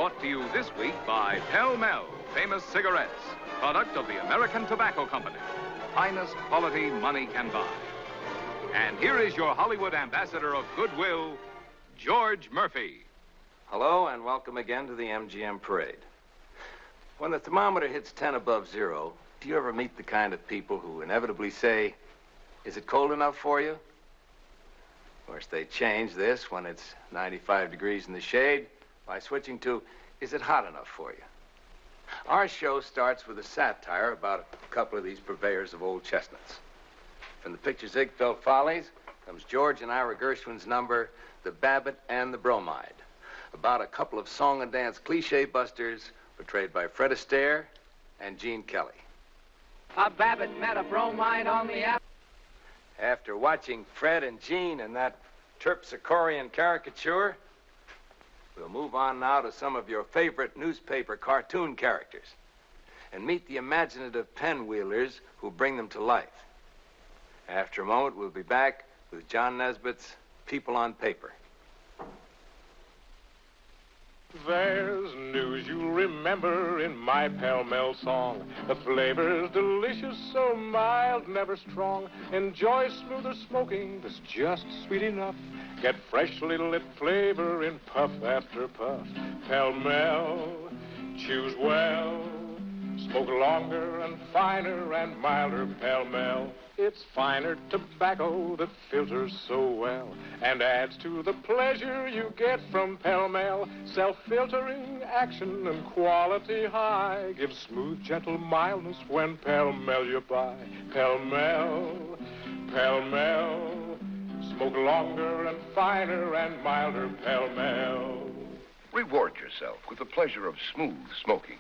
Brought to you this week by Pell Mell, famous cigarettes, product of the American Tobacco Company. Finest quality money can buy. And here is your Hollywood ambassador of goodwill, George Murphy. Hello, and welcome again to the MGM Parade. When the thermometer hits 10 above zero, do you ever meet the kind of people who inevitably say, "Is it cold enough for you?" Of course, they change this when it's 95 degrees in the shade by switching to, "Is it hot enough for you?" Our show starts with a satire about a couple of these purveyors of old chestnuts. From the picture Ziegfeld Follies comes George and Ira Gershwin's number, The Babbitt and the Bromide, about a couple of song and dance cliche busters portrayed by Fred Astaire and Gene Kelly. A Babbitt met a bromide on the app. After watching Fred and Gene in that terpsichorean caricature, we'll move on now to some of your favorite newspaper cartoon characters and meet the imaginative pen-wheelers who bring them to life. After a moment, we'll be back with John Nesbitt's People on Paper. There's news you'll remember in my Pell Mell song. The flavor's delicious, so mild, never strong. Enjoy smoother smoking that's just sweet enough. Get freshly lit flavor in puff after puff. Pell Mell, choose well. Smoke longer and finer and milder Pell Mell. It's finer tobacco that filters so well and adds to the pleasure you get from Pell Mell. Self-filtering action and quality high. Give smooth, gentle mildness when Pell Mell you buy. Pell Mell, Pell Mell. Smoke longer and finer and milder Pell Mell. Reward yourself with the pleasure of smooth smoking.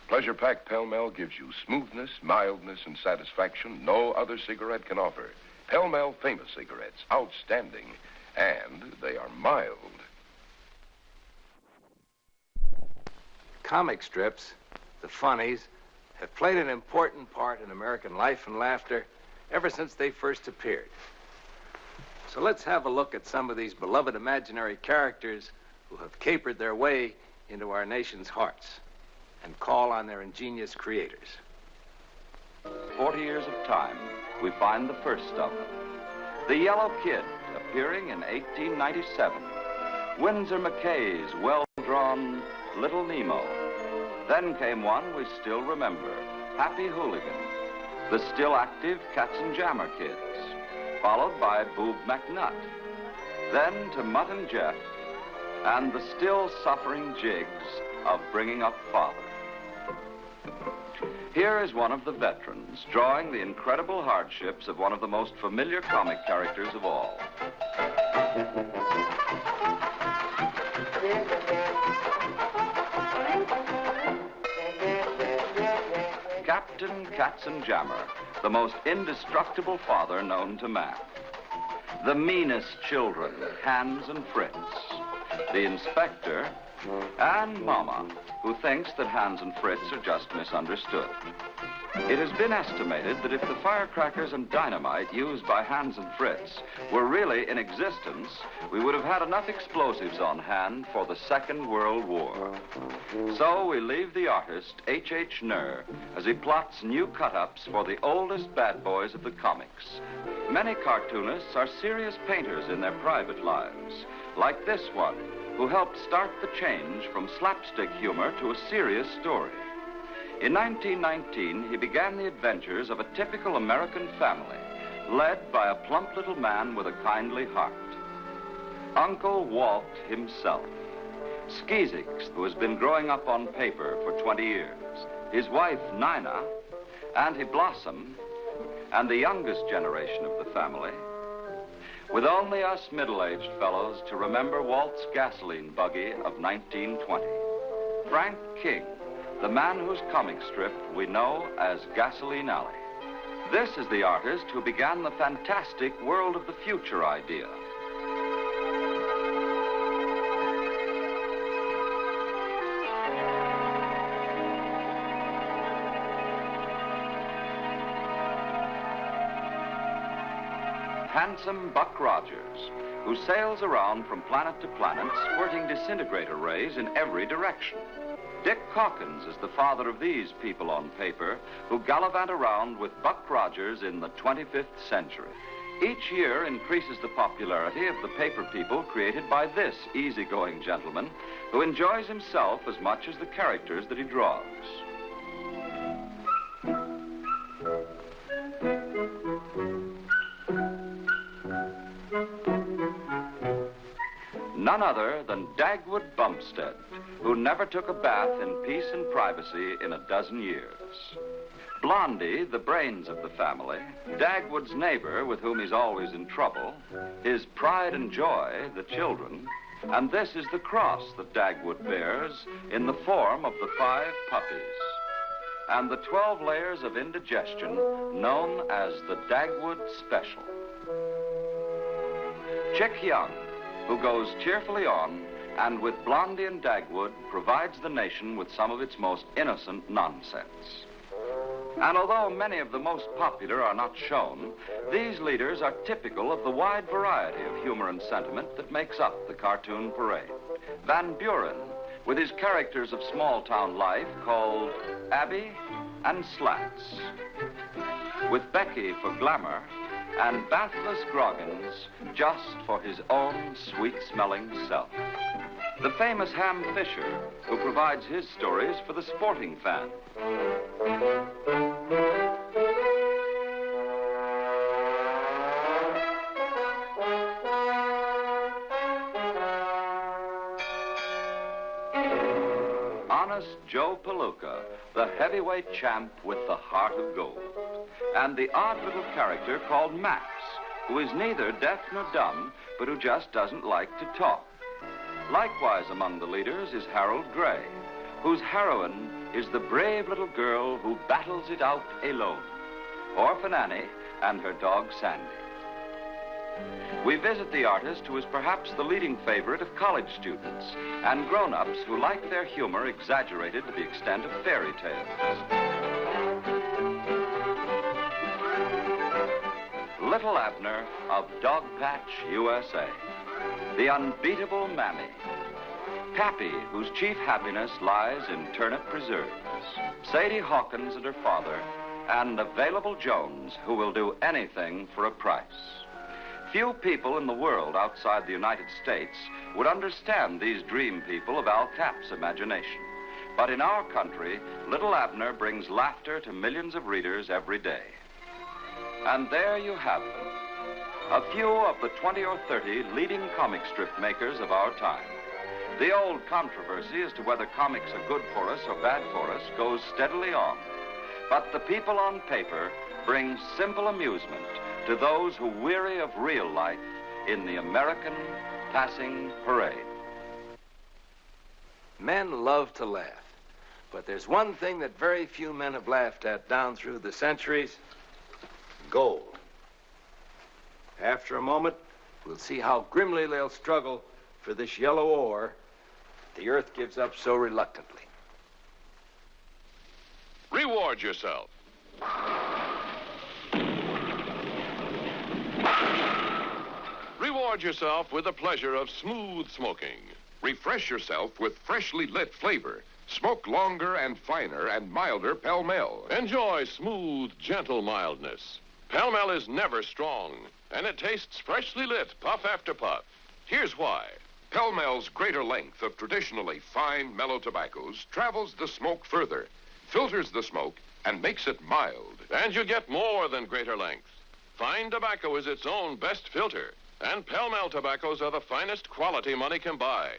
Pleasure-packed Pell Mell gives you smoothness, mildness, and satisfaction no other cigarette can offer. Pell Mell famous cigarettes, outstanding, and they are mild. Comic strips, the funnies, have played an important part in American life and laughter ever since they first appeared. So let's have a look at some of these beloved imaginary characters who have capered their way into our nation's hearts and call on their ingenious creators. 40 years of time, we find the first of them. The Yellow Kid, appearing in 1897. Winsor McKay's well-drawn Little Nemo. Then came one we still remember, Happy Hooligan. The still active Katzenjammer Kids, followed by Boob McNutt. Then to Mutt and Jeff, and the still suffering jigs of Bringing Up Father. Here is one of the veterans drawing the incredible hardships of one of the most familiar comic characters of all. Captain Katzenjammer, the most indestructible father known to man. The meanest children, Hans and Fritz. The inspector, and Mama, who thinks that Hans and Fritz are just misunderstood. It has been estimated that if the firecrackers and dynamite used by Hans and Fritz were really in existence, we would have had enough explosives on hand for the Second World War. So we leave the artist, H.H. Nur, as he plots new cut-ups for the oldest bad boys of the comics. Many cartoonists are serious painters in their private lives, like this one, who helped start the change from slapstick humor to a serious story. In 1919, he began the adventures of a typical American family, led by a plump little man with a kindly heart. Uncle Walt himself. Skeezix, who has been growing up on paper for 20 years. His wife, Nina, Auntie Blossom, and the youngest generation of the family, with only us middle-aged fellows to remember Walt's gasoline buggy of 1920. Frank King, the man whose comic strip we know as Gasoline Alley. This is the artist who began the fantastic World of the Future idea. handsome Buck Rogers, who sails around from planet to planet, squirting disintegrator rays in every direction. Dick Hawkins is the father of these people on paper who gallivant around with Buck Rogers in the 25th century. Each year increases the popularity of the paper people created by this easygoing gentleman who enjoys himself as much as the characters that he draws. None other than Dagwood Bumpstead, who never took a bath in peace and privacy in a dozen years. Blondie, the brains of the family, Dagwood's neighbor with whom he's always in trouble, his pride and joy, the children, and this is the cross that Dagwood bears in the form of the 5 puppies, and the 12 layers of indigestion known as the Dagwood Special. Chick Young, who goes cheerfully on and with Blondie and Dagwood provides the nation with some of its most innocent nonsense. And although many of the most popular are not shown, these leaders are typical of the wide variety of humor and sentiment that makes up the cartoon parade. Van Buren, with his characters of small-town life called Abby and Slats, with Becky for glamour, and bathless Groggins just for his own sweet-smelling self. The famous Ham Fisher, who provides his stories for the sporting fan. Honest Joe Palooka, the heavyweight champ with the heart of gold. And the odd little character called Max, who is neither deaf nor dumb, but who just doesn't like to talk. Likewise among the leaders is Harold Gray, whose heroine is the brave little girl who battles it out alone, Orphan Annie and her dog Sandy. We visit the artist who is perhaps the leading favorite of college students and grown-ups who like their humor exaggerated to the extent of fairy tales. Little Abner of Dogpatch, USA. The unbeatable Mammy. Pappy, whose chief happiness lies in turnip preserves. Sadie Hawkins and her father, and Available Jones, who will do anything for a price. Few people in the world outside the United States would understand these dream people of Al Cap's imagination. But in our country, Little Abner brings laughter to millions of readers every day. And there you have them. A few of the 20 or 30 leading comic strip makers of our time. The old controversy as to whether comics are good for us or bad for us goes steadily on. But the people on paper bring simple amusement to those who weary of real life in the American passing parade. Men love to laugh, but there's one thing that very few men have laughed at down through the centuries: gold. After a moment, we'll see how grimly they'll struggle for this yellow ore the earth gives up so reluctantly. Reward yourself. Reward yourself with the pleasure of smooth smoking. Refresh yourself with freshly lit flavor. Smoke longer and finer and milder Pell-Mell. Enjoy smooth, gentle mildness. Pell-Mell is never strong, and it tastes freshly lit puff after puff. Here's why. Pell-Mell's greater length of traditionally fine, mellow tobaccos travels the smoke further, filters the smoke, and makes it mild. And you get more than greater length. Fine tobacco is its own best filter, and Pell-Mell tobaccos are the finest quality money can buy.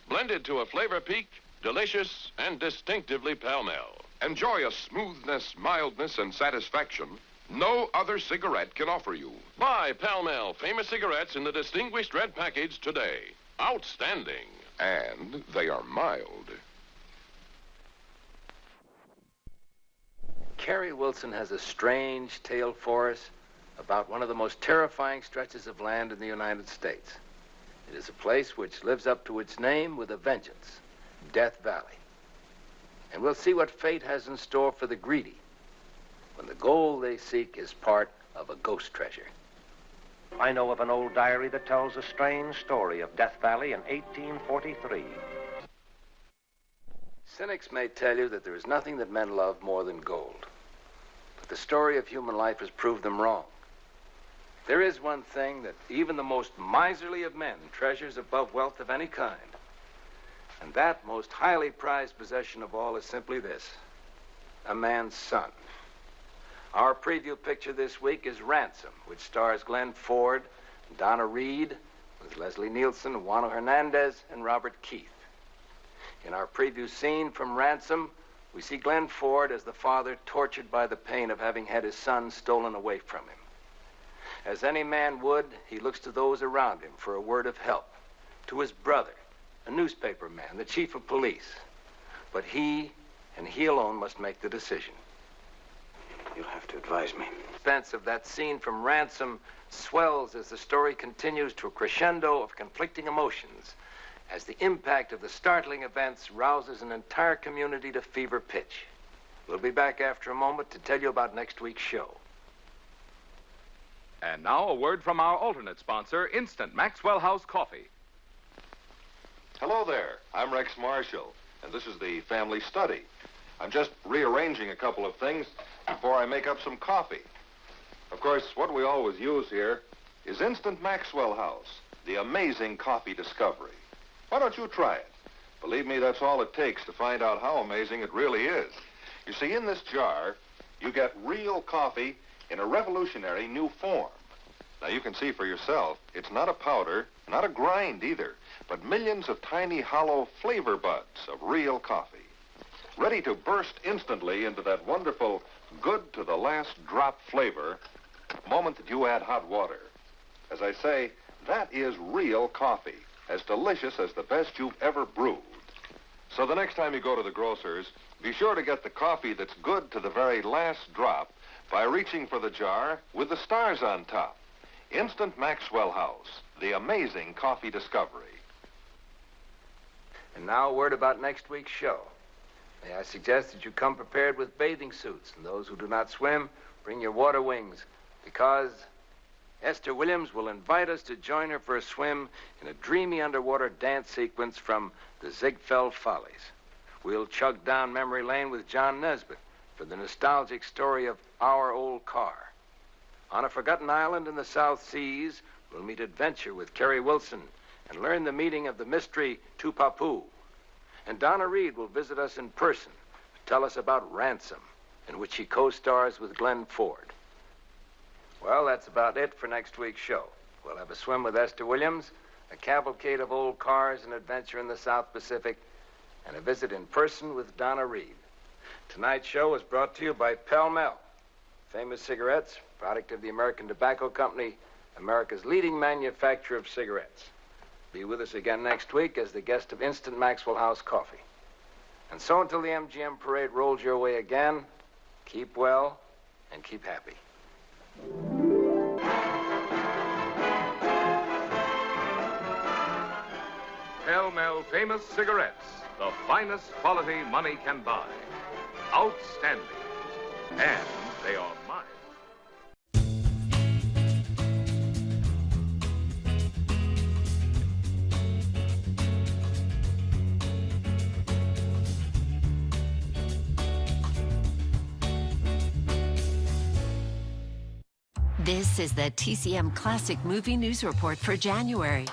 Blended to a flavor peak, delicious and distinctively Pell-Mell. Enjoy a smoothness, mildness, and satisfaction no other cigarette can offer you. Buy Pell-Mell famous cigarettes in the distinguished red package today. Outstanding. And they are mild. Carrie Wilson has a strange tale for us about one of the most terrifying stretches of land in the United States. It is a place which lives up to its name with a vengeance, Death Valley. And we'll see what fate has in store for the greedy when the gold they seek is part of a ghost treasure. I know of an old diary that tells a strange story of Death Valley in 1843. Cynics may tell you that there is nothing that men love more than gold. But the story of human life has proved them wrong. There is one thing that even the most miserly of men treasures above wealth of any kind. And that most highly prized possession of all is simply this: a man's son. Our preview picture this week is Ransom, which stars Glenn Ford, Donna Reed, with Leslie Nielsen, Juano Hernandez, and Robert Keith. In our preview scene from Ransom, we see Glenn Ford as the father tortured by the pain of having had his son stolen away from him. As any man would, he looks to those around him for a word of help. To his brother, a newspaper man, the chief of police. But he, and he alone, must make the decision. You'll have to advise me. The suspense of that scene from Ransom swells as the story continues to a crescendo of conflicting emotions, as the impact of the startling events rouses an entire community to fever pitch. We'll be back after a moment to tell you about next week's show. And now a word from our alternate sponsor, Instant Maxwell House Coffee. Hello there. I'm Rex Marshall, and this is the family study. I'm just rearranging a couple of things before I make up some coffee. Of course, what we always use here is Instant Maxwell House, the amazing coffee discovery. Why don't you try it? Believe me, that's all it takes to find out how amazing it really is. You see, in this jar, you get real coffee in a revolutionary new form. Now, you can see for yourself, it's not a powder, not a grind either, but millions of tiny hollow flavor buds of real coffee, ready to burst instantly into that wonderful, good to the last drop flavor the moment that you add hot water. As I say, that is real coffee, as delicious as the best you've ever brewed. So the next time you go to the grocer's, be sure to get the coffee that's good to the very last drop by reaching for the jar with the stars on top. Instant Maxwell House, the amazing coffee discovery. And now a word about next week's show. May I suggest that you come prepared with bathing suits, and those who do not swim, bring your water wings, because Esther Williams will invite us to join her for a swim in a dreamy underwater dance sequence from the Ziegfeld Follies. We'll chug down memory lane with John Nesbitt for the nostalgic story of Our Old Car. On a forgotten island in the South Seas, we'll meet adventure with Kerry Wilson and learn the meaning of the mystery Tupapu. And Donna Reed will visit us in person to tell us about Ransom, in which she co-stars with Glenn Ford. Well, that's about it for next week's show. We'll have a swim with Esther Williams, a cavalcade of old cars, an adventure in the South Pacific, and a visit in person with Donna Reed. Tonight's show is brought to you by Pell Mell, famous cigarettes, product of the American Tobacco Company, America's leading manufacturer of cigarettes. Be with us again next week as the guest of Instant Maxwell House Coffee. And so until the MGM Parade rolls your way again, keep well and keep happy. Pell Mell Famous Cigarettes, the finest quality money can buy. Outstanding. And they are mine. This is the TCM Classic Movie News Report for January.